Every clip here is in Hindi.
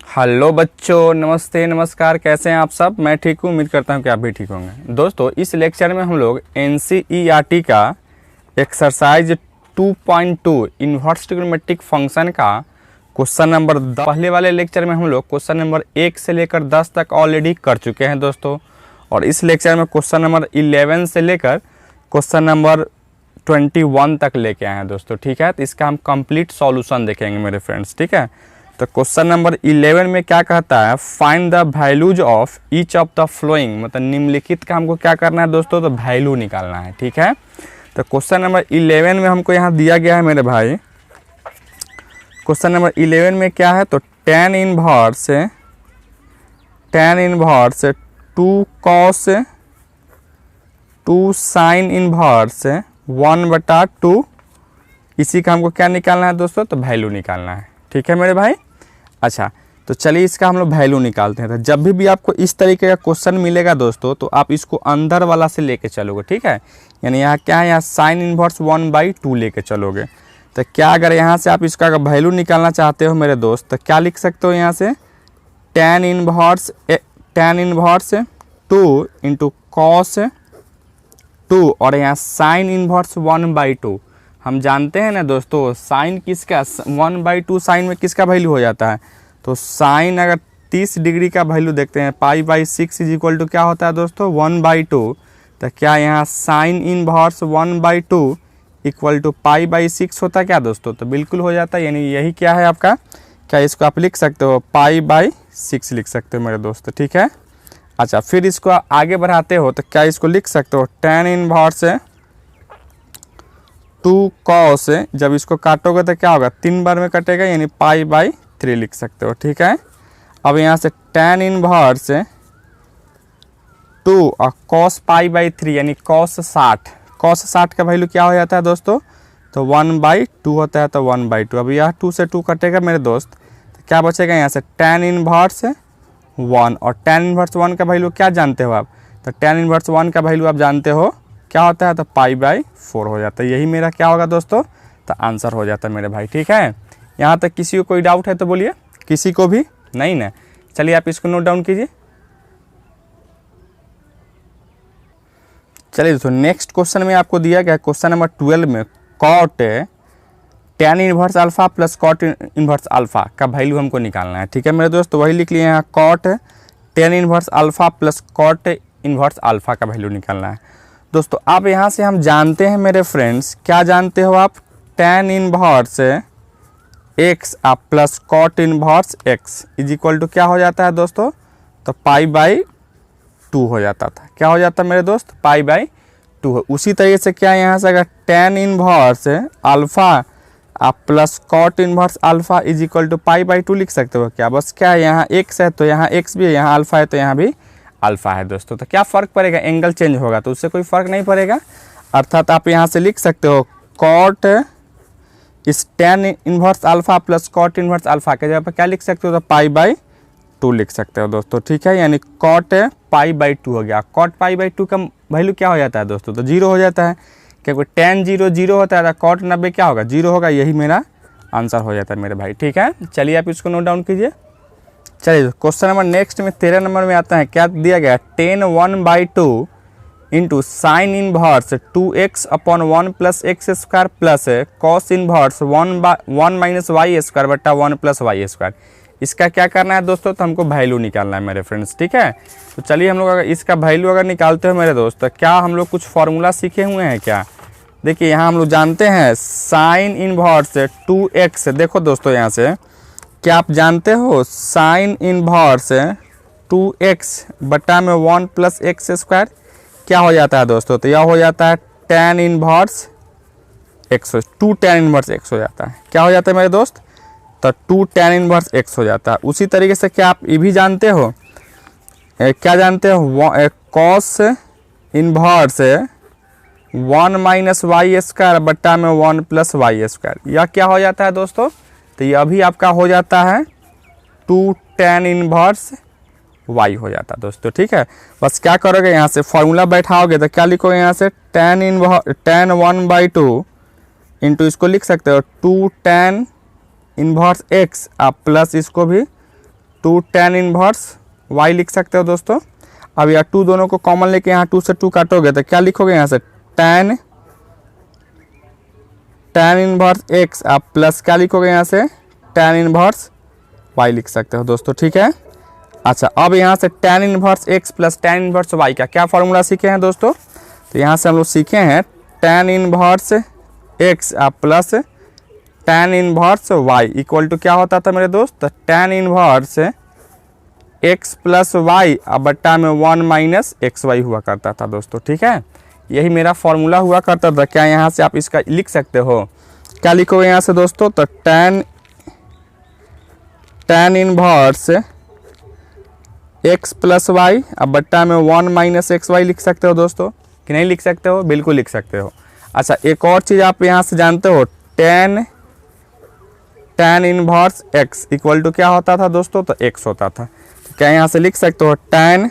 हेलो बच्चों, नमस्ते नमस्कार। कैसे हैं आप सब? मैं ठीक हूँ, उम्मीद करता हूँ कि आप भी ठीक होंगे। दोस्तों, इस लेक्चर में हम लोग एनसीईआरटी का एक्सरसाइज 2.2 इन्वर्स ट्रिग्नोमेट्रिक फंक्शन का क्वेश्चन नंबर 10, पहले वाले लेक्चर में हम लोग क्वेश्चन नंबर 1 से लेकर 10 तक ऑलरेडी कर चुके हैं दोस्तों। और इस लेक्चर में क्वेश्चन नंबर 11 से लेकर क्वेश्चन नंबर 21 तक लेके आए हैं दोस्तों। ठीक है, तो इसका हम कंप्लीट सॉल्यूशन देखेंगे मेरे फ्रेंड्स। ठीक है, तो क्वेश्चन नंबर 11 में क्या कहता है, find the values of each of the flowing, मतलब निम्नलिखित का हमको क्या करना है दोस्तों, तो वैल्यू निकालना है। ठीक है, तो क्वेश्चन नंबर 11 में हमको यहाँ दिया गया है मेरे भाई। क्वेश्चन नंबर 11 में क्या है, तो tan inverse 2 cos 2 sin inverse 1/2, इसी का हमको क्या निकालना है दोस्तों, तो वैल्यू निकालना है। ठीक है मेरे भाई। अच्छा, तो चलिए इसका हम लोग वैल्यू निकालते हैं। तो जब भी आपको इस तरीके का क्वेश्चन मिलेगा दोस्तों, तो आप इसको अंदर वाला से लेके चलोगे। ठीक है, यानी यहाँ क्या है, यहाँ साइन इनवर्स 1/2 लेके चलोगे। तो क्या अगर यहाँ से आप इसका वैल्यू निकालना चाहते हो मेरे दोस्त, तो क्या लिख सकते हो यहाँ से, tan इनवर्स 2 इंटू कॉस 2 और यहाँ साइन इनवर्स 1/2। हम जानते हैं ना दोस्तों, साइन किसका 1/2 साइन में किसका वैल्यू हो जाता है, तो साइन अगर 30 डिग्री का वैल्यू देखते हैं π/6 इज इक्वल टू क्या होता है दोस्तों, 1/2। तो क्या यहाँ साइन इनवर्स 1/2 इक्वल टू π/6 होता है क्या दोस्तों, तो बिल्कुल हो जाता है। यानी यही क्या है आपका, क्या इसको आप लिख सकते हो, π/6 लिख सकते हो मेरे दोस्त। ठीक है, अच्छा फिर इसको आगे बढ़ाते हो तो क्या इसको लिख सकते हो, tan इनवर्स 2 cos, जब इसको काटोगे तो क्या होगा, 3 बार में कटेगा, यानी π/3 लिख सकते हो। ठीक है, अब यहाँ से tan इनवर्स 2 और cos π/3 यानी cos 60 का वैल्यू क्या हो जाता है दोस्तों, तो 1/2 होता है, तो 1/2। अब यह 2 से 2 कटेगा मेरे दोस्त, तो क्या बचेगा यहाँ से tan इनवर्स 1, और tan इनवर्स 1 का वैल्यू क्या जानते हो आप, तो tan इनवर्स 1 का वैल्यू आप जानते हो क्या होता है, तो π/4 हो जाता है। यही मेरा क्या होगा दोस्तों, तो आंसर हो जाता है मेरे भाई। ठीक है, यहाँ तक किसी को कोई डाउट है तो बोलिए, किसी को भी नहीं ना। चलिए आप इसको नोट डाउन कीजिए। चलिए दोस्तों, नेक्स्ट क्वेश्चन में आपको दिया गया क्वेश्चन नंबर 12 में cot tan inverse alpha plus cot inverse alpha का वैल्यू हमको निकालना है। ठीक है मेरे दोस्त, तो वही लिख लिए यहाँ, cot tan inverse alpha plus cot inverse alpha का वैल्यू निकालना है। दोस्तों आप यहाँ से हम जानते हैं मेरे फ्रेंड्स, क्या जानते हो आप, tan इनवर्स x आप plus cot inverse x is equal to क्या हो जाता है दोस्तों, तो π/2 हो जाता था। क्या हो जाता है मेरे दोस्त, π/2। उसी तरीके से क्या यहाँ से अगर tan इनवर्स अल्फ़ा आप plus cot inverse alpha is equal to π/2 लिख सकते हो। क्या बस क्या है, यहाँ x है तो यहाँ x भी है, यहाँ अल्फ़ा है तो यहाँ भी अल्फ़ा है दोस्तों। तो क्या फ़र्क पड़ेगा, एंगल चेंज होगा तो उससे कोई फ़र्क नहीं पड़ेगा। अर्थात आप यहाँ से लिख सकते हो कॉट इस tan inverse alpha plus cot inverse alpha के जगह पर क्या लिख सकते हो, तो π/2 लिख सकते हो दोस्तों। ठीक है, यानी कॉट π/2 हो गया। कॉट π/2 का वैल्यू क्या हो जाता है दोस्तों, तो 0 हो जाता है, क्योंकि tan 0 होता है, कॉट 90 क्या होगा, 0 होगा। यही मेरा आंसर हो जाता है मेरे भाई। ठीक है, चलिए आप इसको नोट डाउन कीजिए। चलिए क्वेश्चन नंबर नेक्स्ट में 13 नंबर में आता है, क्या दिया गया, tan 1/2 into sine inverse 2x upon 1 plus x square plus cos inverse 1 - y square बटा 1 प्लस वाई स्क्वायर। इसका क्या करना है दोस्तों, तो हमको वैल्यू निकालना है मेरे फ्रेंड्स। ठीक है, तो चलिए हम लोग अगर इसका वैल्यू अगर निकालते हो मेरे दोस्त, तो क्या हम लोग कुछ फार्मूला सीखे हुए हैं क्या। देखिए यहाँ हम लोग जानते हैं साइन इनवर्स 2x, देखो दोस्तों यहाँ से क्या आप जानते हो, साइन इनवर्स 2x बटा में 1 प्लस एक्स स्क्वायर क्या हो जाता है दोस्तों, तो यह हो जाता है tan inverse x, 2 tan inverse x हो जाता है। क्या हो जाता है मेरे दोस्त, तो 2 tan इनवर्स x हो जाता है। उसी तरीके से क्या आप ये भी जानते हो, क्या जानते हो, कॉस इनवर्स 1 - वाई स्क्वायर बटा में 1 प्लस वाई स्क्वायर, यह क्या हो जाता है दोस्तों, तो यह भी आपका हो जाता है 2 tan इनवर्स y हो जाता है दोस्तों। ठीक है, बस क्या करोगे, यहाँ से फॉर्मूला बैठाओगे तो क्या लिखोगे, यहाँ से tan 1/2 इंटू इसको लिख सकते हो 2 tan इनवर्स x आप प्लस इसको भी 2 tan इनवर्स y लिख सकते हो दोस्तों। अब यह 2 दोनों को कॉमन लेके यहाँ 2 से 2 काटोगे तो क्या लिखोगे यहाँ से tan इनवर्स x, आप प्लस क्या लिखोगे यहाँ से tan इनवर्स y लिख सकते हो दोस्तों, ठीक है। अच्छा, अब यहाँ से tan inverse x plus tan inverse y का क्या फॉर्मूला सीखे हैं दोस्तों, तो यहाँ से हम लोग सीखे हैं tan इनवर्स x आप plus tan inverse y equal to क्या होता था मेरे दोस्त, तो tan inverse x plus y अब बट्टा में 1 माइनस एक्स वाई हुआ करता था दोस्तों, ठीक है। यही मेरा फॉर्मूला हुआ करता था। क्या यहाँ से आप इसका लिख सकते हो, क्या लिखोगे यहाँ से दोस्तों, तो tan inverse x plus y अब बट्टा में 1 माइनस एक्स वाई लिख सकते हो दोस्तों, कि नहीं लिख सकते हो, बिल्कुल लिख सकते हो। अच्छा, एक और चीज़ आप यहाँ से जानते हो tan inverse x equal to क्या होता था दोस्तों, तो x होता था। तो क्या यहाँ से लिख सकते हो tan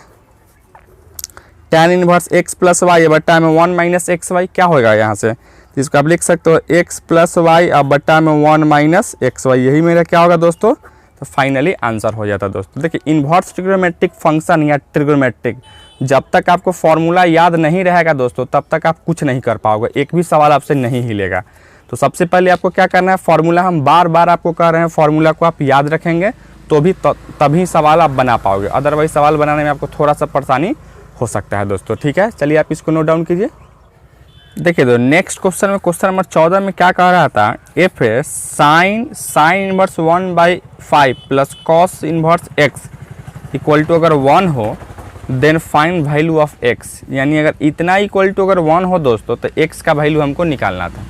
inverse x plus y बट्टा में 1 माइनस एक्स वाई क्या होगा यहाँ से, तो इसको आप लिख सकते हो x प्लस वाई अब बट्टा में 1 माइनस एक्स वाई, यही मेरा क्या होगा दोस्तों, तो फाइनली आंसर हो जाता है दोस्तों। देखिए इन्वर्स ट्रिग्नोमेट्रिक फंक्शन या ट्रिग्नोमेट्रिक, जब तक आपको फॉर्मूला याद नहीं रहेगा दोस्तों तब तक आप कुछ नहीं कर पाओगे, एक भी सवाल आपसे नहीं हिलेगा। तो सबसे पहले आपको क्या करना है, फॉर्मूला हम बार बार आपको कह रहे हैं, फॉर्मूला को आप याद रखेंगे तो भी तभी सवाल आप बना पाओगे, अदरवाइज सवाल बनाने में आपको थोड़ा सा परेशानी हो सकता है दोस्तों, ठीक है। चलिए आप इसको नोट डाउन कीजिए। देखिए तो नेक्स्ट क्वेश्चन में, क्वेश्चन नंबर 14 में क्या कह रहा था, if sine inverse 1/5 plus cos inverse x equal to अगर 1 हो then find value of x, यानी अगर इतना इक्वल टू अगर 1 हो दोस्तों तो x का वैल्यू हमको निकालना था।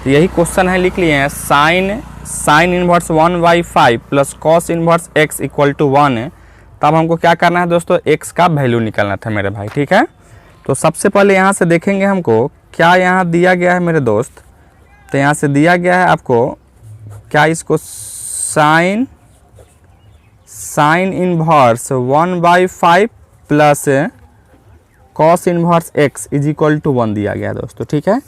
तो यही क्वेश्चन है, लिख लिए हैं sine inverse 1/5 plus cos inverse x equal to 1 है। तब हमको क्या करना है दोस्तों, x का वैल्यू निकालना था मेरे भाई, ठीक है। तो सबसे पहले यहाँ से देखेंगे हमको क्या यहाँ दिया गया है मेरे दोस्त, तो यहाँ से दिया गया है आपको क्या, इसको sine inverse 1/5 plus cos inverse x is equal to 1 दिया गया है दोस्तों, ठीक है।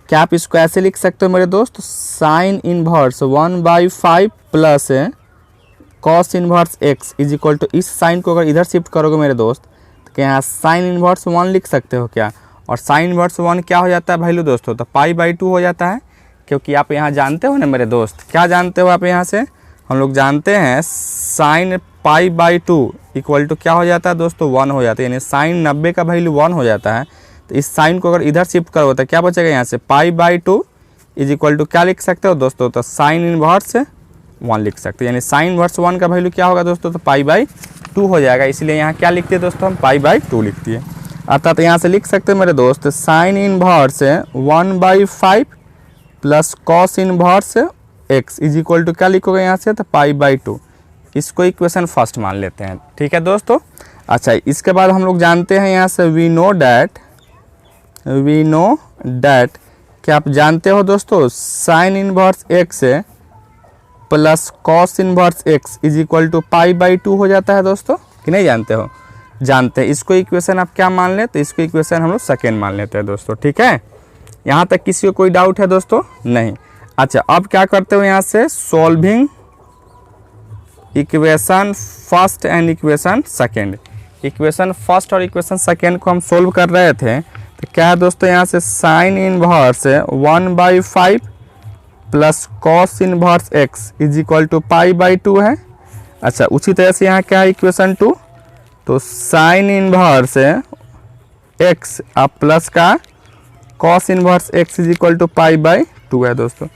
क्या आप इसको ऐसे लिख सकते हो मेरे दोस्त, sine inverse 1/5 plus cos inverse x is equal to, इस साइन को अगर इधर शिफ्ट करोगे मेरे दोस्त तो क्या यहाँ साइन इनवर्स 1 लिख सकते हो क्या, और साइन इनवर्स 1 क्या हो जाता है वैल्यू दोस्तों, तो π/2 हो जाता है। क्योंकि आप यहाँ जानते हो ना मेरे दोस्त, क्या जानते हो आप यहाँ से, हम लोग जानते हैं साइन π/2 इक्वल टू क्या हो जाता है दोस्तों, 1 हो जाता है, यानी साइन 90 का वैल्यू 1 हो जाता है। तो इस साइन को अगर इधर शिफ्ट करो तो क्या बचेगा यहाँ से, π/2 इज इक्वल टू क्या लिख सकते हो दोस्तों, तो साइन इनवर्स 1 लिख सकते हैं, यानी साइन इनवर्स 1 का वैल्यू क्या होगा दोस्तों, तो π/2 हो जाएगा। इसलिए यहाँ क्या लिखते हैं दोस्तों, हम π/2 लिखते हैं। अर्थात यहाँ से लिख सकते हैं मेरे दोस्त sine inverse 1/5 plus cos inverse x is equal to क्या लिखोगे यहाँ से, तो π/2। इसको इक्वेशन फर्स्ट मान लेते हैं, ठीक है दोस्तों। अच्छा, इसके बाद हम लोग जानते हैं यहाँ से वी नो डैट क्या आप जानते हो दोस्तों, sine inverse x plus cos inverse x is equal to π/2 हो जाता है दोस्तों, कि नहीं जानते हो, जानते हैं। इसको इक्वेशन आप क्या मान लें, तो इसको इक्वेशन हम लोग सेकेंड मान लेते हैं दोस्तों, ठीक है। यहाँ तक किसी को कोई डाउट है दोस्तों, नहीं। अच्छा, अब क्या करते हो यहाँ से, solving equation first and equation second, equation first और इक्वेशन सेकेंड को हम सोल्व कर रहे थे। तो क्या है दोस्तों, यहाँ से sine inverse 1/5 plus cos inverse x is equal to π/2 है। अच्छा, उसी तरह से यहाँ क्या है इक्वेशन 2, तो साइन इनवर्स x अब प्लस का cos inverse x is equal to π/2 है दोस्तों।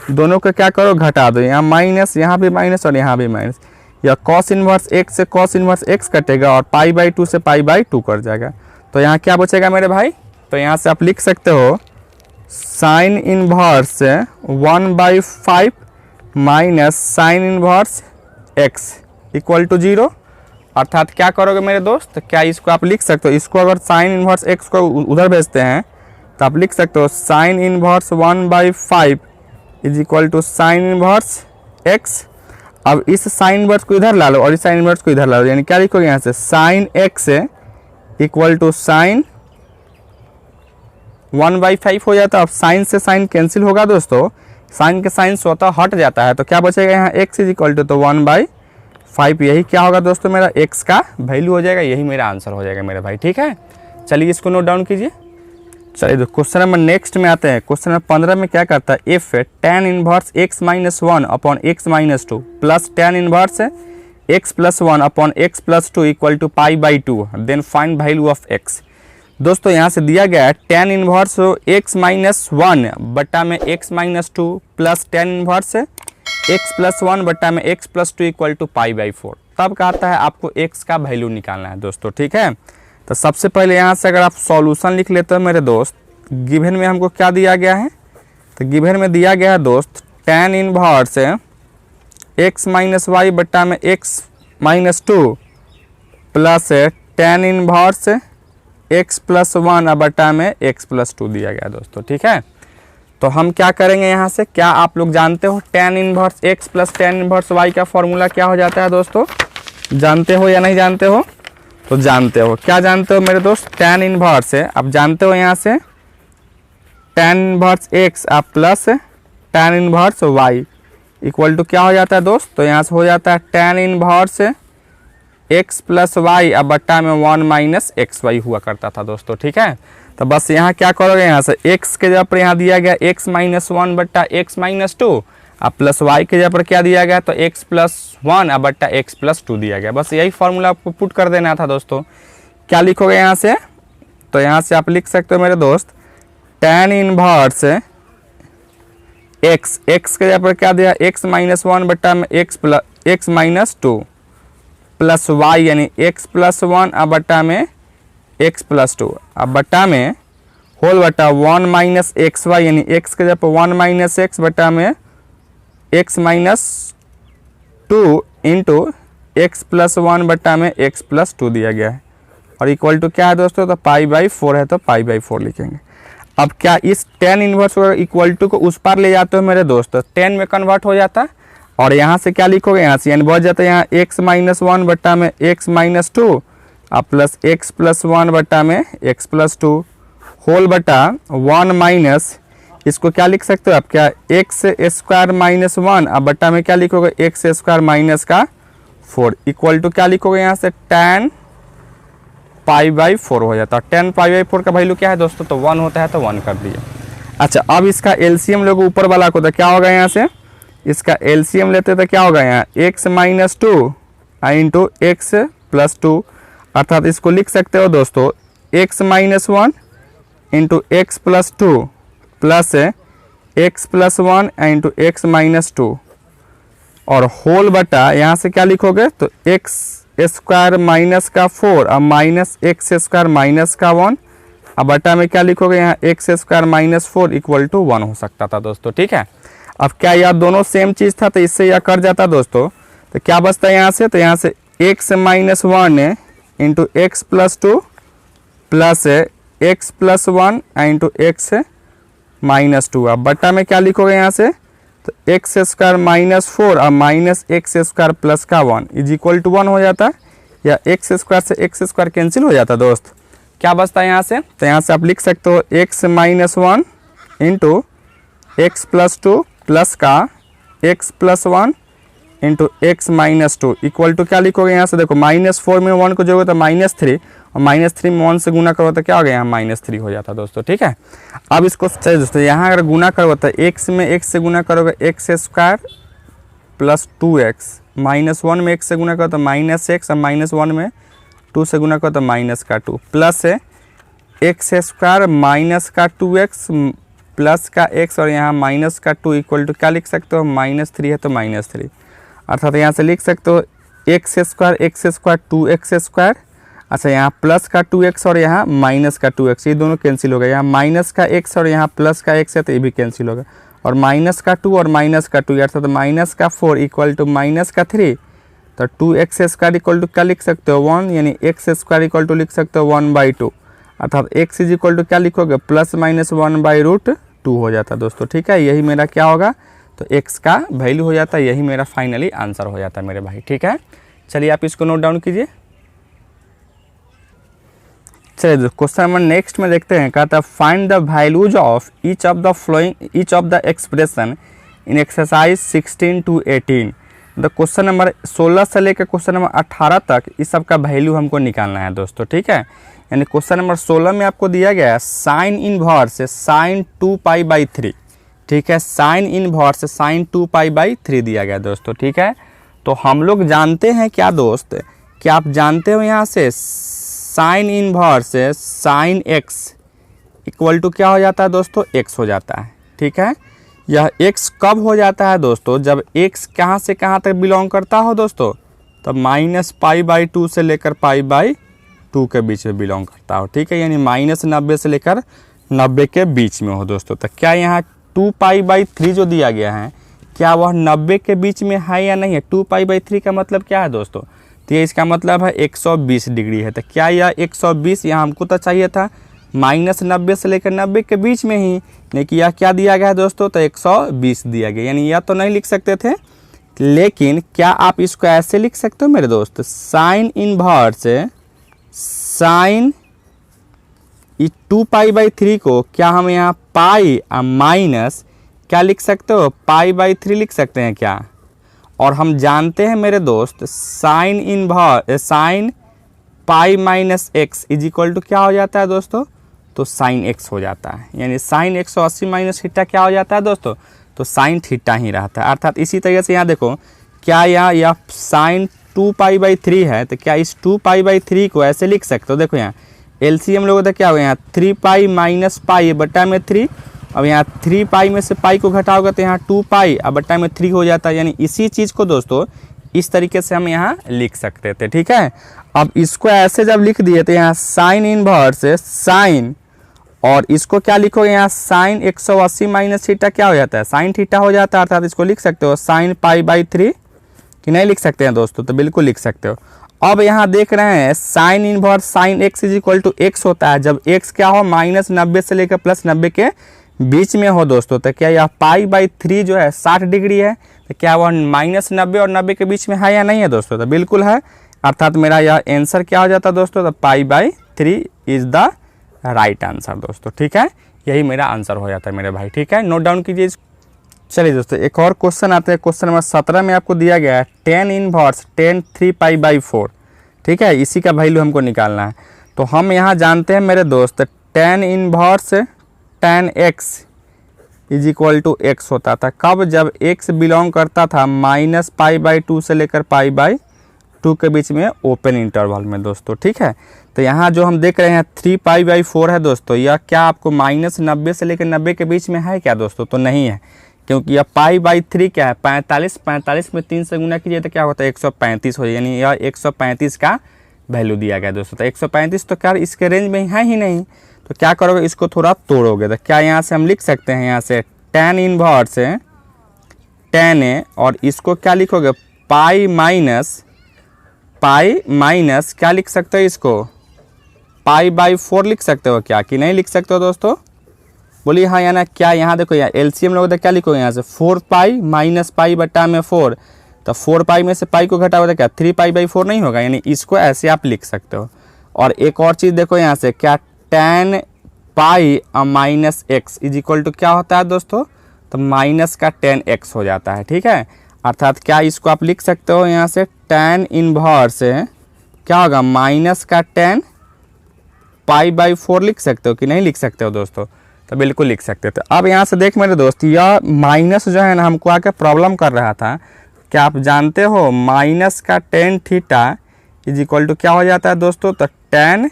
दोनों को क्या करो, घटा दो, यहाँ माइनस, यहाँ भी माइनस और यहाँ भी माइनस, या कॉस इनवर्स x से कॉस इनवर्स x कटेगा और π/2 से π/2 कट जाएगा। तो यहाँ क्या बचेगा मेरे भाई, तो यहाँ से आप लिख सकते हो sine inverse 1/5 minus sine inverse x equal to 0। अर्थात क्या करोगे मेरे दोस्त, तो क्या इसको आप लिख सकते हो, इसको अगर साइन इनवर्स x को उधर भेजते हैं तो आप लिख सकते हो sine inverse 1/5 is equal to sine inverse x। अब इस साइन इनवर्स को इधर ला लो और इस साइन इनवर्स को इधर ला लो, यानी क्या लिखोगे यहाँ से, sine x equal to sine 1/5 हो जाता है। अब साइन से साइन कैंसिल होगा दोस्तों, साइन के साइन स्वतः हट जाता है, तो क्या बचेगा यहाँ x इज इक्वल टू तो 1/5 5 यही क्या होगा दोस्तों, मेरा x का वैल्यू हो जाएगा, यही मेरा आंसर हो जाएगा मेरे भाई। ठीक है, चलिए इसको नोट डाउन कीजिए। चलिए क्वेश्चन नंबर नेक्स्ट में आते हैं। क्वेश्चन नंबर 15 में क्या करता है, if tan inverse x minus 1 upon x minus 2 plus tan inverse x plus 1 upon x plus 2 equal to pi by 2 then find value of x। दोस्तों यहाँ से दिया गया है tan इनवर्स x माइनस 1 बट्टा में x minus 2 plus tan inverse x plus 1 बट्टा में x plus 2 equal to pi by 4। तब कहता है आपको x का वैल्यू निकालना है दोस्तों। ठीक है, तो सबसे पहले यहाँ से अगर आप सॉल्यूशन लिख लेते हो मेरे दोस्त, गिवन में हमको क्या दिया गया है, तो गिवन में दिया गया है दोस्त tan inverse x minus y बट्टा में x minus 2 plus tan inverse x plus 1 बटा में x प्लस 2 दिया गया दोस्तों। ठीक है, तो हम क्या करेंगे यहाँ से, क्या आप लोग जानते हो tan inverse x plus tan inverse y का फॉर्मूला क्या हो जाता है दोस्तों, जानते हो या नहीं जानते हो? तो जानते हो, क्या जानते हो मेरे दोस्त, tan इनवर्स है, आप जानते हो यहाँ से tan इनवर्स x आप plus tan inverse y equal to क्या हो जाता है दोस्त, तो यहाँ से हो जाता है tan inverse x plus y अब बट्टा में 1 माइनस एक्स वाई हुआ करता था दोस्तों। ठीक है, तो बस यहाँ क्या करोगे, यहाँ से x के जगह पर यहाँ दिया गया x माइनस 1 बट्टा x माइनस 2 अब प्लस y के जगह पर क्या दिया गया, तो x प्लस 1 अब बट्टा x प्लस 2 दिया गया। बस यही फॉर्मूला आपको पुट कर देना था दोस्तों। क्या लिखोगे यहाँ से, तो यहाँ से आप लिख सकते हो मेरे दोस्त tan इनवर्स x के जगह पर क्या दिया, x माइनस 1 बट्टा में x माइनस 2 प्लस y यानी x प्लस 1 अब बट्टा में x प्लस 2 अब बट्टा में होल बट्टा 1 माइनस एक्स वाई यानी x के जगह पर 1 माइनस एक्स बट्टा में x minus 2 into x plus 1 बट्टा में x प्लस 2 दिया गया है और इक्वल टू क्या है दोस्तों, तो पाई बाई 4 है, तो पाई बाई 4 लिखेंगे। अब क्या इस tan इनवर्स इक्वल टू को उस पार ले जाते हो मेरे दोस्त, तो 10 में कन्वर्ट हो जाता है और यहाँ से क्या लिखोगे, यहाँ से यानी बढ़ जाता है यहाँ x माइनस 1 बट्टा में x माइनस 2 अब प्लस x प्लस 1 बट्टा में x प्लस 2 होल बटा 1 माइनस, इसको क्या लिख सकते हो आप, क्या x स्क्वायर माइनस 1 अब बट्टा में क्या लिखोगे x स्क्वायर माइनस का 4 इक्वल टू क्या लिखोगे, यहाँ से tan पाई बाई 4 हो जाता है। tan पाई बाई 4 का वैल्यू क्या है दोस्तों, तो 1 होता है, तो 1 कर दिया। अच्छा, अब इसका एलसीएम लोग ऊपर वाला को, तो क्या होगा यहाँ से, इसका एलसीएम लेते तो क्या होगा, यहाँ x minus 2 into x plus 2 अर्थात इसको लिख सकते हो दोस्तों x minus 1 into x plus 2 plus x plus 1 into x minus 2 और होल बटा यहाँ से क्या लिखोगे, तो एक्स स्क्वायर माइनस का 4 अब माइनस एक्स स्क्वायर माइनस का 1 अब बटा में क्या लिखोगे, यहाँ x square minus 4 equal to 1 हो सकता था दोस्तों। ठीक है, अब क्या यह दोनों सेम चीज़ था, तो इससे यह कर जाता दोस्तों, तो क्या बचता है यहाँ से, तो यहाँ से x minus 1 into x plus 2 plus x plus 1 into x minus 2 अब बट्टा में क्या लिखोगे यहाँ से, तो एक्स स्क्वायर माइनस 4 अब माइनस एक्स स्क्वायर प्लस का 1 इज इक्वल टू 1 हो जाता है, या एक्स स्क्वायर से एक्स स्क्वायर कैंसिल हो जाता है दोस्त। क्या बचता है यहाँ से, तो यहाँ से आप लिख सकते हो x minus 1 into x plus 2 plus का x plus 1 into x minus 2 equal to क्या लिखोगे, यहाँ से देखो माइनस 4 में 1 को जोड़ो तो माइनस 3 और माइनस 3 में 1 से गुना करो तो क्या हो गया, यहाँ माइनस 3 हो जाता दोस्तों। ठीक है, अब इसको चाहिए दोस्तों, यहाँ अगर गुना करो तो एक्स में एक्स से गुना करोगे x square plus 2x minus 1 में एक्स से गुना करो तो माइनस एक्स और माइनस 1 में 2 से गुना करो तो माइनस का 2 प्लस एक्स स्क्वायर माइनस का 2x प्लस का x और यहाँ माइनस का 2 इक्वल टू क्या लिख सकते हो, माइनस 3 है तो माइनस 3 अर्थात यहाँ से लिख सकते हो एक्स स्क्वायर 2x स्क्वायर, अच्छा यहाँ प्लस का 2x और यहाँ माइनस का 2x ये दोनों कैंसिल हो गए, यहाँ माइनस का x और यहाँ प्लस का x है तो ये भी कैंसिल होगा और माइनस का 2 और माइनस का 2 अर्थात माइनस का 4 इक्वल टू माइनस का 3 तो 2x स्क्वायर इक्वल टू क्या लिख सकते हो 1 यानी एक्स स्क्वायर इक्वल टू लिख सकते हो 1/2 अर्थात x इज इक्वल टू क्या लिखोगे प्लस माइनस 1/√2 हो जाता है दोस्तों। ठीक है, यही मेरा क्या होगा, तो x का वैल्यू हो जाता है, यही मेरा फाइनली आंसर हो जाता है मेरे भाई। ठीक है, चलिए आप इसको नोट डाउन कीजिए। चलिए क्वेश्चन नंबर नेक्स्ट में देखते हैं, कहता है find the values of each of the expression in exercise 16 to 18 तो क्वेश्चन नंबर 16 से लेकर क्वेश्चन नंबर 18 तक इस सब का वैल्यू हमको निकालना है दोस्तों, ठीक है। यानी क्वेश्चन नंबर 16 में आपको दिया गया है साइन इनवर्स साइन 2π/3, ठीक है। साइन इनवर्स साइन 2π/3 दिया गया दोस्तों, ठीक है। तो हम लोग जानते हैं क्या दोस्त, क्या आप जानते हो यहाँ से sine inverse sine x equal to क्या हो जाता है दोस्तों, x हो जाता है, ठीक है। यह x कब हो जाता है दोस्तों, जब x कहाँ से कहाँ तक बिलोंग करता हो दोस्तों, तब -π/2 से लेकर π/2 के बीच में बिलोंग करता हो, ठीक है। यानी -90 से लेकर 90 के बीच में हो दोस्तों। तो क्या यहाँ 2π/3 जो दिया गया है, क्या वह 90 के बीच में है या नहीं है। 2π/3 का मतलब क्या है दोस्तों, तो ये इसका मतलब है 120 डिग्री है। तो क्या यह 120 यहाँ हमको तो चाहिए था -90 से लेकर 90 के बीच में ही, लेकिन यह क्या दिया गया है दोस्तों, तो 120 दिया गया। यानी यह तो नहीं लिख सकते थे, लेकिन क्या आप इसको ऐसे लिख सकते हो मेरे दोस्त, साइन इनवर्स साइन 2π/3 को क्या हम यहाँ पाई माइनस क्या लिख सकते हो, π/3 लिख सकते हैं क्या। और हम जानते हैं मेरे दोस्त sine inverse sine π-x is equal to क्या हो जाता है दोस्तों, तो साइन x हो जाता है। यानी साइन 180 माइनस थीटा क्या हो जाता है दोस्तों, तो साइन थीटा ही रहता है। अर्थात इसी तरीके से यहाँ देखो, क्या यह साइन 2π/3 है, तो क्या इस 2π/3 को ऐसे लिख सकते हो। देखो यहाँ एलसीएम लोगों तो क्या हो, यहाँ 3π माइनस पाई बटा में 3। अब यहाँ 3π में से पाई को घटाओगे तो यहाँ 2π अब बटा में 3 हो जाता है। यानी इसी चीज़ को दोस्तों इस तरीके से हम यहाँ लिख सकते थे, ठीक है। अब इसको ऐसे जब लिख दिए तो यहाँ साइन इनवर्स साइन, और इसको क्या लिखोगे यहाँ साइन 180 माइनस थीटा क्या हो जाता है, साइन थीटा हो जाता है। अर्थात इसको लिख सकते हो साइन π/3 कि नहीं लिख सकते हैं दोस्तों, तो बिल्कुल लिख सकते हो। अब यहाँ देख रहे हैं sine inverse sine x is equal to x होता है जब x क्या हो -90 से लेकर +90 के बीच में हो दोस्तों। तो क्या यह π/3 जो है 60 डिग्री है, तो क्या वह -90 और 90 के बीच में है या नहीं है दोस्तों, तो बिल्कुल है। अर्थात मेरा यह आंसर क्या हो जाता है दोस्तों, तो π/3 इज द राइट आंसर दोस्तों, ठीक है। यही मेरा आंसर हो जाता है मेरे भाई, ठीक है। नोट डाउन कीजिए। चलिए दोस्तों एक और क्वेश्चन आते हैं। क्वेश्चन नंबर 17 में आपको दिया गया है tan इनवर्स tan 3π/4, ठीक है। इसी का वैल्यू हमको निकालना है। तो हम यहाँ जानते हैं मेरे दोस्त tan inverse tan x is equal to x होता था कब, जब x बिलोंग करता था -π/2 से लेकर π/2 के बीच में ओपन इंटरवल में दोस्तों, ठीक है। तो यहाँ जो हम देख रहे हैं 3π/4 है दोस्तों, यह क्या आपको -90 से लेकर 90 के बीच में है क्या दोस्तों, तो नहीं है, क्योंकि यह π/3 क्या है 45 में 3 से गुना कीजिए तो क्या होता है 135 हो जाए। यानी यह 135 का वैल्यू दिया गया दोस्तों। तो 135 तो क्या इसके रेंज में है ही नहीं, तो क्या करोगे इसको थोड़ा तोड़ोगे। तो क्या यहाँ से हम लिख सकते हैं, यहाँ से tan इनवर्स tan a, और इसको क्या लिखोगे पाई माइनस क्या लिख सकते हो, इसको π/4 लिख सकते हो क्या, कि नहीं लिख सकते हो दोस्तों, बोलिए हाँ या ना। क्या यहाँ देखो यहाँ एलसीएम लोग तो क्या लिखोगे यहाँ से 4π माइनस पाई बटा में 4, तो 4π में से पाई को घटाओगे तो क्या 3π/4 नहीं होगा। यानी इसको ऐसे आप लिख सकते हो। और एक और चीज़ देखो यहाँ से क्या tan π-x is equal to क्या होता है दोस्तों, तो माइनस का tan x हो जाता है, ठीक है। अर्थात क्या इसको आप लिख सकते हो यहाँ से tan इनवर्स क्या होगा माइनस का tan π/4 लिख सकते हो कि नहीं लिख सकते हो दोस्तों, तो बिल्कुल लिख सकते थे। अब यहाँ से देख मेरे दोस्त यह माइनस जो है ना हमको आके प्रॉब्लम कर रहा था। क्या आप जानते हो माइनस का tan theta is equal to क्या हो जाता है दोस्तों, तो tan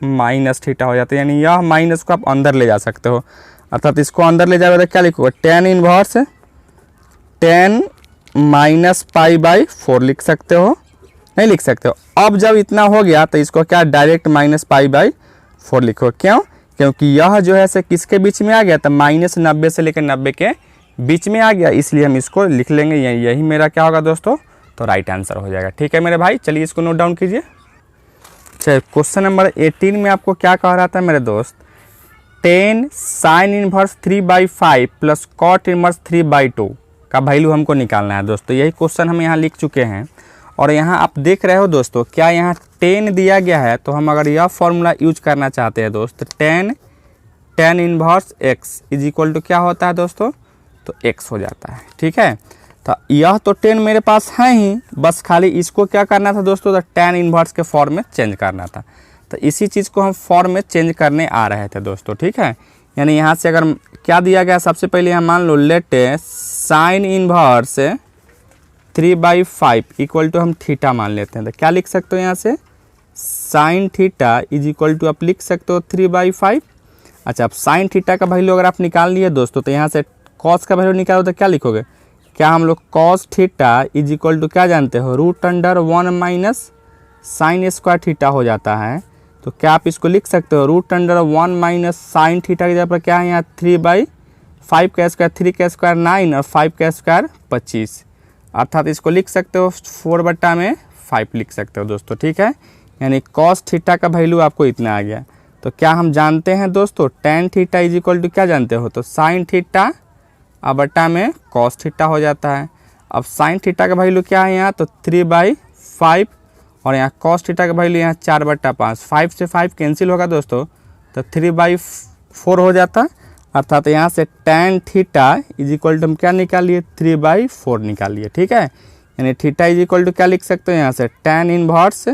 -θ हो जाता है। यानी यह माइनस को आप अंदर ले जा सकते हो। अर्थात इसको अंदर ले जाओगे तो क्या लिखोगे tan इनवर्स tan -π/4 लिख सकते हो, नहीं लिख सकते हो। अब जब इतना हो गया तो इसको क्या डायरेक्ट -π/4 लिखो, क्यों, क्योंकि यह जो है से किसके बीच में आ गया, तो -90 से लेकर 90 के बीच में आ गया, इसलिए हम इसको लिख लेंगे। यही मेरा क्या होगा दोस्तों, तो राइट आंसर हो जाएगा, ठीक है मेरे भाई। चलिए इसको नोट डाउन कीजिए। चलिए क्वेश्चन नंबर 18 में आपको क्या कह रहा था मेरे दोस्त, tan sin inverse 3/5 plus cot inverse 3/2 का वैल्यू हमको निकालना है दोस्तों। यही क्वेश्चन हम यहाँ लिख चुके हैं। और यहाँ आप देख रहे हो दोस्तों क्या यहाँ tan दिया गया है, तो हम अगर यह फॉर्मूला यूज करना चाहते हैं दोस्त tan inverse x is equal to क्या होता है दोस्तों, तो x हो जाता है, ठीक है। तो यह तो टेन मेरे पास है ही, बस खाली इसको क्या करना था दोस्तों, तो टेन इन्वर्स के फॉर्म में चेंज करना था। तो इसी चीज़ को हम फॉर्म में चेंज करने आ रहे थे दोस्तों, ठीक है। यानी यहाँ से अगर क्या दिया गया, सबसे पहले यहाँ मान लो let sine inverse 3/5 equal to हम थीटा मान लेते हैं। तो क्या लिख सकते हो यहाँ से, sine theta is equal to आप लिख सकते हो 3/5। अच्छा, अब साइन थीटा का वैल्यू अगर आप निकाल लिए दोस्तों, तो यहाँ से कॉस का वैल्यू निकालो तो क्या लिखोगे, क्या हम लोग cos theta is equal to क्या जानते हो, √1 माइनस साइन स्क्वायर थीटा हो जाता है। तो क्या आप इसको लिख सकते हो, √1 माइनस साइन थीटा की जगह पर क्या है यहाँ 3/5 का स्क्वायर, 3 का स्क्वायर 9 और 5 का स्क्वायर 25, अर्थात इसको लिख सकते हो 4/5 लिख सकते हो दोस्तों, ठीक है। यानी कॉस थीटा का वैल्यू आपको इतना आ गया। तो क्या हम जानते हैं दोस्तों, tan theta is equal to क्या जानते हो, तो साइन थीटा अब बट्टा में कॉस थीटा हो जाता है। अब साइन थीटा का वैल्यू क्या है यहाँ, तो 3/5 और यहाँ कॉस थीटा का वैल्यू यहाँ 4/5, 5 से 5 कैंसिल होगा दोस्तों, तो 3/4 हो जाता। अर्थात यहाँ से tan theta is equal to हम क्या निकालिए, 3/4 निकालिए, ठीक है। यानी थीटा इज इक्वल टू क्या लिख सकते हो यहाँ से, टेन इनवर्स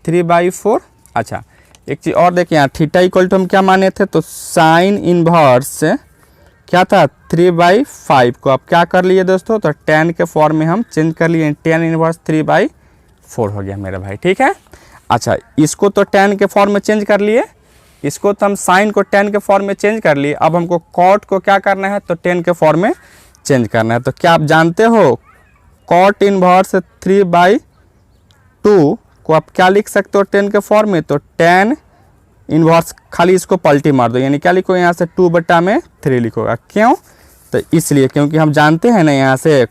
3/4। अच्छा, एक चीज़ और देखिए, यहाँ थीटा इक्वल टू हम क्या माने थे, तो साइन इनवर्स क्या था 3/5 को आप क्या कर लिए दोस्तों, तो टेन के फॉर्म में हम चेंज कर लिए, टेन इनवर्स 3/4 हो गया मेरे भाई, ठीक है। अच्छा, इसको तो टेन के फॉर्म में चेंज कर लिए, इसको तो हम साइन को टेन के फॉर्म में चेंज कर लिए। अब हमको कॉट को क्या करना है, तो टेन के फॉर्म में चेंज करना है। तो क्या आप जानते हो, कॉट इनवर्स 3/2 को आप क्या लिख सकते हो टेन के फॉर्म में, तो टेन इनवर्स, खाली इसको पलटी मार दो, यानी क्या लिखो यहाँ से 2/3 लिखोगा। क्यों, तो इसलिए क्योंकि हम जानते हैं ना यहाँ से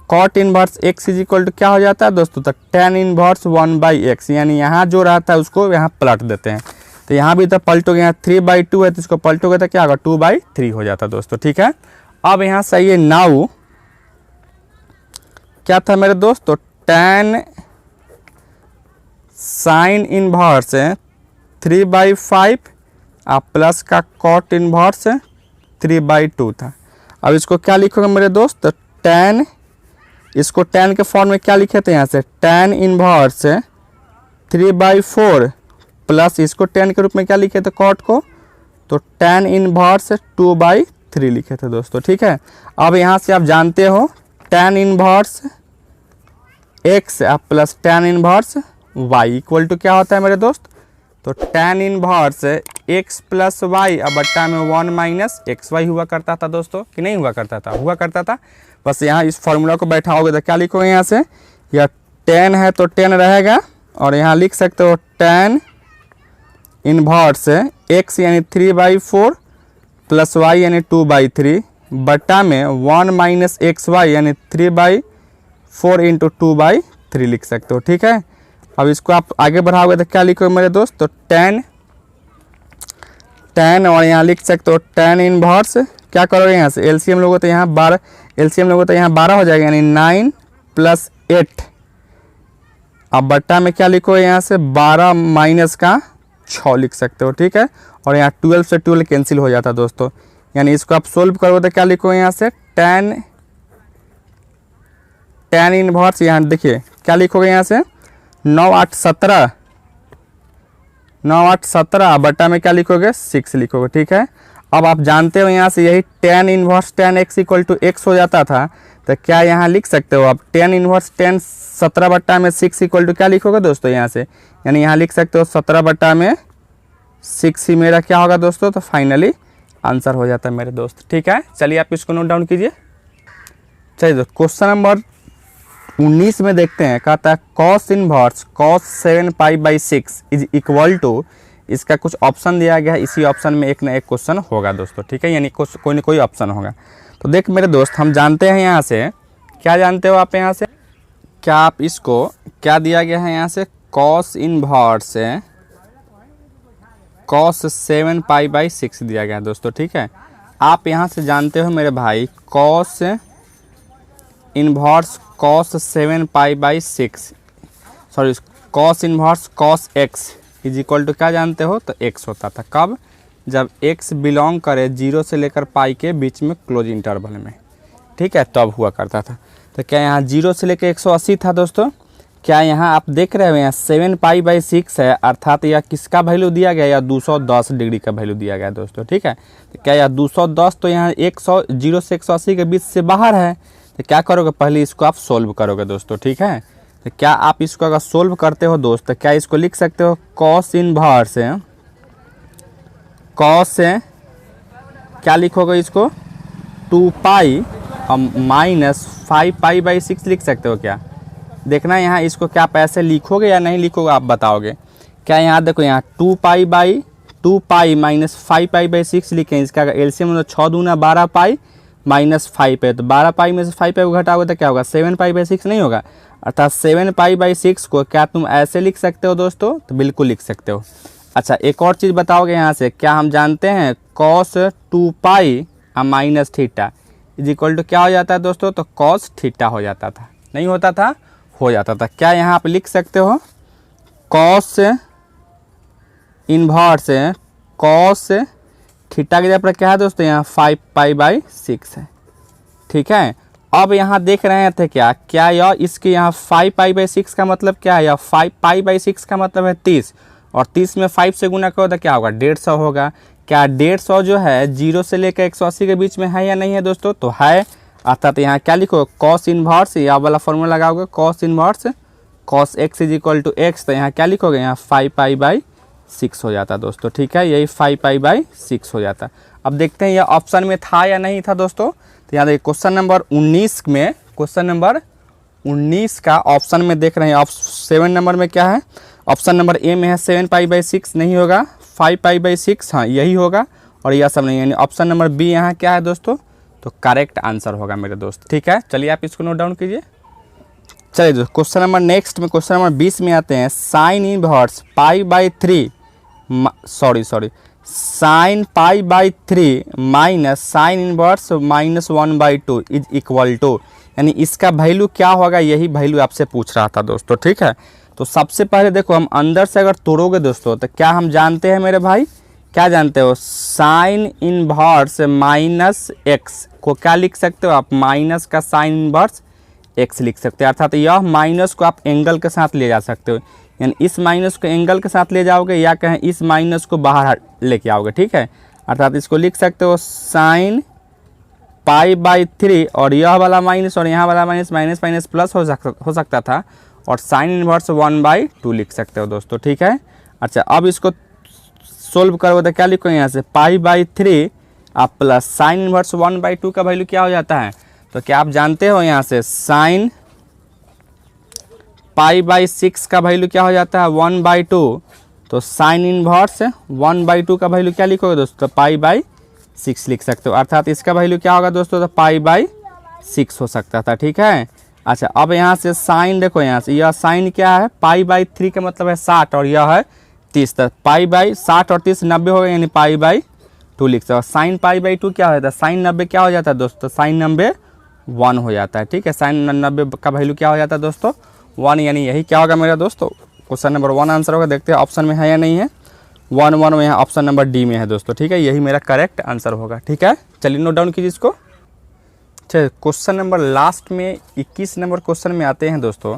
cot inverse x is equal to क्या हो जाता है दोस्तों, तो टेन इनवर्स 1/x, यानी यहाँ जो रहता है उसको यहाँ पलट देते हैं। तो यहाँ भी तो पलटोगे, यहाँ 3/2 है तो इसको पलटोगे तो क्या होगा, 2/3 हो जाता है दोस्तों, ठीक है। अब यहाँ सही है, नाउ क्या था मेरे दोस्त, तो टेन साइन इनवर्स 3/5 आप प्लस का कॉट इनवर्स 3/2 था। अब इसको क्या लिखोगे मेरे दोस्त, तो टेन, इसको टेन के फॉर्म में क्या लिखे थे यहाँ से, टेन इनवर्स 3/4 प्लस इसको टेन के रूप में क्या लिखे थे कॉट को, तो टेन इनवर्स 2/3 लिखे थे दोस्तों, ठीक है। अब यहाँ से आप जानते हो टेन इनवर्स x आप plus tan inverse y equal to क्या होता है मेरे दोस्त, तो tan inverse x plus y अब बट्टा में 1 माइनस XY हुआ करता था दोस्तों, कि नहीं हुआ करता था, हुआ करता था। बस यहाँ इस फॉर्मूला को बैठाओगे तो क्या लिखोगे यहाँ से, या 10 है तो 10 रहेगा, और यहाँ लिख सकते हो टेन इनवर्स x यानी 3/4 प्लस y यानी 2/3 बट्टा में 1 माइनस XY यानी 3/4 इंटू 2/3 लिख सकते हो, ठीक है। अब इसको आप आगे बढ़ाओगे तो क्या लिखोगे मेरे दोस्त, तो टेन और यहाँ लिख सकते हो टेन इनवर्स, क्या करोगे यहाँ से एलसीएम लोगों तो यहाँ 12, एलसीएम लोगों तो यहाँ 12 हो जाएगा, यानी 9 + 8 अब बट्टा में क्या लिखोगे यहाँ से 12 माइनस का 6 लिख सकते हो, ठीक है। और यहाँ 12 से 12 कैंसिल हो जाता है दोस्तों, यानी इसको आप सोल्व करोगे तो क्या लिखोगे यहाँ से टेन इनवर्स, यहाँ देखिए क्या लिखोगे यहाँ से 9 8 17 बट्टा में क्या लिखोगे 6 लिखोगे, ठीक है। अब आप जानते हो यहाँ से यही tan inverse tan x equal to x हो जाता था, तो क्या यहाँ लिख सकते हो आप टेन इनवर्स 10 17 बट्टा में 6 इक्वल टू क्या लिखोगे दोस्तों यहाँ से, यानी यहाँ लिख सकते हो 17 बट्टा में 6 ही मेरा क्या होगा दोस्तों, तो फाइनली आंसर हो जाता है मेरे दोस्त, ठीक है। चलिए आप इसको नोट डाउन कीजिए। चलिए क्वेश्चन नंबर 19 में देखते हैं, कहता है cos inverse cos 7π/6 is equal to, इसका कुछ ऑप्शन दिया गया है, इसी ऑप्शन में एक ना एक क्वेश्चन होगा दोस्तों, ठीक है, यानी कोई ना कोई ऑप्शन होगा। तो देख मेरे दोस्त, हम जानते हैं यहाँ से, क्या जानते हो आप यहाँ से, क्या आप इसको क्या दिया गया है यहाँ से cos इनवर्स cos 7π/6 दिया गया है दोस्तों, ठीक है। आप यहाँ से जानते हो मेरे भाई cos inverse cos 7π/6 sorry cos inverse cos x is equal to क्या जानते हो, तो x होता था कब, जब x बिलोंग करे 0 से लेकर पाई के बीच में क्लोज इंटरवल में, ठीक है, तब हुआ करता था। तो क्या यहाँ 0 से लेकर 180 था दोस्तों। क्या यहाँ आप देख रहे हो यहाँ 7π/6 है, अर्थात यह किसका वैल्यू दिया गया, या 210 डिग्री का वैल्यू दिया गया दोस्तों। ठीक है, तो क्या यह 210 तो यहाँ 0 से 180 के बीच से बाहर है। तो क्या करोगे, पहले इसको आप सोल्व करोगे दोस्तों। ठीक है, तो क्या आप इसको अगर सोल्व करते हो दोस्त, तो क्या इसको लिख सकते हो कॉस इनवर्स है, कॉस है क्या लिखोगे इसको 2π माइनस 5π/6 लिख सकते हो। क्या देखना यहाँ इसको क्या आप ऐसे लिखोगे या नहीं लिखोगे, आप बताओगे। क्या यहाँ देखो यहाँ 2π माइनस 5π/6 लिखें, इसका एलसीएम मतलब 6 दूना 12π माइनस 5 है, तो 12π में से 5π को घटाओगे तो क्या होगा 7π/6 नहीं होगा, अर्थात 7π/6 को क्या तुम ऐसे लिख सकते हो दोस्तों, तो बिल्कुल लिख सकते हो। अच्छा, एक और चीज़ बताओगे यहाँ से, क्या हम जानते हैं cos 2π minus theta is equal to क्या हो जाता है दोस्तों, तो cos थीटा हो जाता था, नहीं होता था, हो जाता था। क्या यहाँ आप लिख सकते हो cos इनवर्स cos थीटा की जगह पर क्या है दोस्तों, यहाँ 5π/6 है। ठीक है, अब यहाँ देख रहे थे क्या यह इसके यहाँ 5π/6 का मतलब क्या है, या 5π/6 का मतलब है 30, और 30 में 5 से गुना करो तो क्या होगा 150 होगा। क्या 150 जो है 0 से लेकर 180 के बीच में है या नहीं है दोस्तों, तो है, अर्थात यहाँ क्या लिखो कॉस इनवर्स, यह वाला फॉर्मूला लगाओगे cos inverse cos x is equal to x, तो यहाँ क्या लिखोगे यहाँ 5π/6 हो जाता दोस्तों। ठीक है, यही 5π/6 हो जाता। अब देखते हैं यह ऑप्शन में था या नहीं था दोस्तों। तो यहाँ देखिए क्वेश्चन नंबर 19 में, क्वेश्चन नंबर 19 का ऑप्शन में देख रहे हैं, 7 नंबर में क्या है, ऑप्शन नंबर ए में है 7π/6 नहीं होगा, 5π/6 हाँ यही होगा, और यह सब नहीं, यानी ऑप्शन नंबर बी यहाँ क्या है दोस्तों, तो करेक्ट आंसर होगा मेरे दोस्त। ठीक है, चलिए आप इसको नोट डाउन कीजिए। चलिए दोस्तों क्वेश्चन नंबर नेक्स्ट में, क्वेश्चन नंबर 20 में आते हैं, sine inverse π/3 sine π/3 minus sine inverse -1/2 is equal to, यानी इसका वैल्यू क्या होगा, यही वैल्यू आपसे पूछ रहा था दोस्तों। ठीक है, तो सबसे पहले देखो हम अंदर से अगर तोड़ोगे दोस्तों, तो क्या हम जानते हैं मेरे भाई, क्या जानते हो, साइन इनवर्स -x को क्या लिख सकते हो आप, माइनस का साइन इनवर्स x लिख सकते हो, अर्थात यह माइनस को आप एंगल के साथ ले जा सकते हो, यानी इस माइनस को एंगल के साथ ले जाओगे, या कहें इस माइनस को बाहर लेके आओगे। ठीक है, अर्थात इसको लिख सकते हो साइन π/3, और यह वाला माइनस और यहाँ वाला माइनस माइनस माइनस प्लस हो सकता था, और साइन इनवर्स 1/2 लिख सकते हो दोस्तों। ठीक है, अच्छा अब इसको सोल्व करोगे तो क्या लिखोगे यहाँ से π/3 आप प्लस साइन इनवर्स 1/2 का वैल्यू क्या हो जाता है, तो क्या आप जानते हो यहाँ से साइन π/6 का वैल्यू क्या हो जाता है 1/2, तो साइन इनवर्स 1/2 का वैल्यू क्या लिखोगे दोस्तों, π/6 लिख सकते हो, अर्थात इसका वैल्यू क्या होगा दोस्तों, तो π/6 हो सकता था। ठीक है, अच्छा अब यहाँ से साइन देखो, यहाँ से यह साइन क्या है π/3 का मतलब है 60, और यह है 30, तो π/60 और 30 90 हो गए, यानी π/2 लिख सकते हो। साइन π/2 क्या होता है, साइन 90 क्या हो जाता है दोस्तों, साइन 90 1 हो जाता है। ठीक है, साइन 90 का वैल्यू क्या हो जाता है दोस्तों 1, यानी यही क्या होगा मेरा दोस्तों, क्वेश्चन नंबर 1 आंसर होगा। देखते हैं ऑप्शन में है या नहीं है, 1 में यहाँ ऑप्शन नंबर डी में है दोस्तों। ठीक है, यही मेरा करेक्ट आंसर होगा। ठीक है, चलिए नोट डाउन कीजिए इसको। चलिए क्वेश्चन नंबर लास्ट में 21 नंबर क्वेश्चन में आते हैं दोस्तों।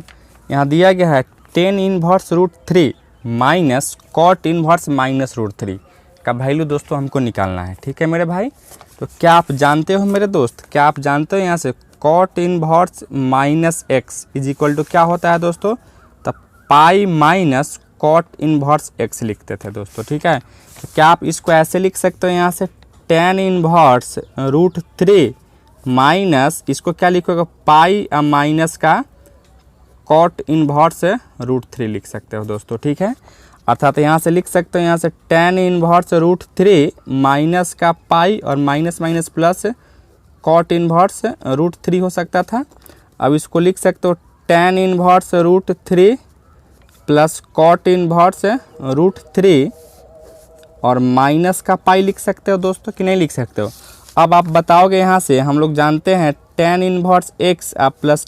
यहाँ दिया गया है tan inverse √3 minus cot inverse -√3 का वैल्यू दोस्तों हमको निकालना है। ठीक है मेरे भाई, तो क्या आप जानते हो मेरे दोस्त, क्या आप जानते हो यहाँ से cot inverse -x is equal to क्या होता है दोस्तों, तो pi minus cot inverse x लिखते थे दोस्तों। ठीक है, तो क्या आप इसको ऐसे लिख सकते हो यहाँ से tan इनवर्स √3 माइनस इसको क्या लिखोगे पाई माइनस का कॉट इनवर्स √3 लिख सकते हो दोस्तों। ठीक है, अर्थात यहाँ से लिख सकते हो यहाँ से tan इनवर्स √3 माइनस का पाई और minus minus plus cot inverse √3 हो सकता था। अब इसको लिख सकते हो tan inverse √3 plus cot inverse √3 और माइनस का पाई लिख सकते हो दोस्तों कि नहीं लिख सकते हो। अब आप बताओगे यहाँ से, हम लोग जानते हैं tan inverse x plus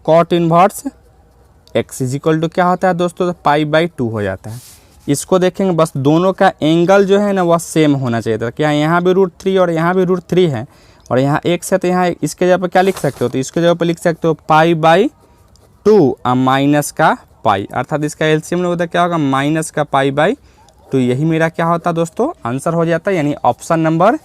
cot inverse x is equal to क्या होता है दोस्तों, तो π/2 हो जाता है। इसको देखेंगे बस दोनों का एंगल जो है ना वह सेम होना चाहिए था। क्या यहाँ भी √3 और यहाँ भी √3 है, और यहाँ x है तो यहाँ इसके जगह पर क्या लिख सकते हो, तो इसके जगह पर लिख सकते हो π/2 माइनस का पाई, अर्थात इसका एलसीएम होता है क्या होगा माइनस का π/2। यही मेरा क्या होता है दोस्तों आंसर हो जाता है, यानी ऑप्शन नंबर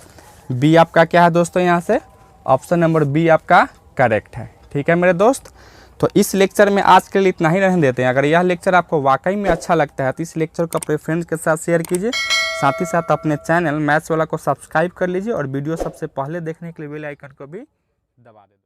बी आपका क्या है दोस्तों, यहाँ से ऑप्शन नंबर बी आपका करेक्ट है। ठीक है मेरे दोस्त, तो इस लेक्चर में आज के लिए इतना ही रहने देते हैं। अगर यह लेक्चर आपको वाकई में अच्छा लगता है तो इस लेक्चर को अपने फ्रेंड्स के साथ शेयर कीजिए, साथ ही साथ अपने चैनल मैथ्स वाला को सब्सक्राइब कर लीजिए और वीडियो सबसे पहले देखने के लिए बेल आइकन को भी दबा दें।